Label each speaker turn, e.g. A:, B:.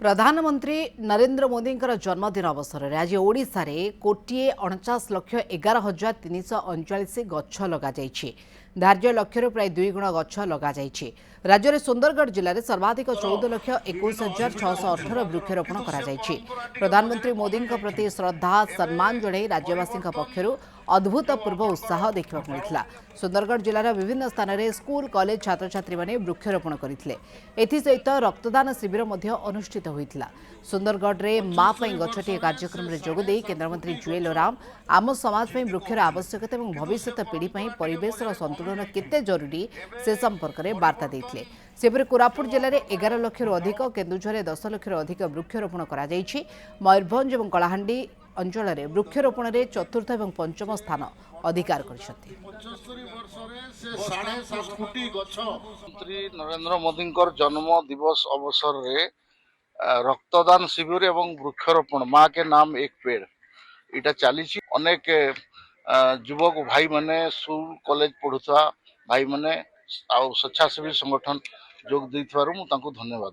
A: प्रधानमंत्री नरेंद्र मोदी जन्मदिन अवसर में आज ओडिशा रे 1,49,11,339 गछ लग धार्य लक्ष्य प्राय 2 गुण गछ लग राज्य में सुंदरगढ़ जिले में सर्वाधिक 14,21,618 वृक्षरोपण कर प्रधानमंत्री मोदी प्रति श्रद्धा सम्मान जड़े राज्यवासी पक्षर अभूतपूर्व उत्साह देखा मिलता। सुंदरगढ़ जिलार विभिन्न स्थान में स्कूल कॉलेज छात्र छात्री माने वृक्षरोपण करते सहित रक्तदान शिविर अनुष्ठित होता। सुंदरगढ़ में माँ गछटिए कार्यक्रम में जोगदे केन्द्रमंत्री जुएल ओराम आम समाज में वृक्षर आवश्यकता और भविष्य पीढ़ी परिवेश संतुलन केते जरूरी से संपर्क में वार्ता देते। सेपरि कोरापुट जिले में 11 लाख अधिक, केन्दुझर 10 लाख अधिक वृक्षरोपण कर मयूरभंज और कलाहांडी अंचल में वृक्षरोपण में चतुर्थ और पंचम स्थान अधिकार
B: प्रधानमंत्री नरेंद्र मोदी जन्म दिवस अवसर रे रक्तदान शिविर एवं वृक्षरोपण माँ के नाम एक पेड़ इटा चली अनेक युवक भाई माने स्कूल कॉलेज पढ़ुवा भाई माने स्वेच्छासेवी संगठन जोग देइथवारु मु तांको धन्यवाद।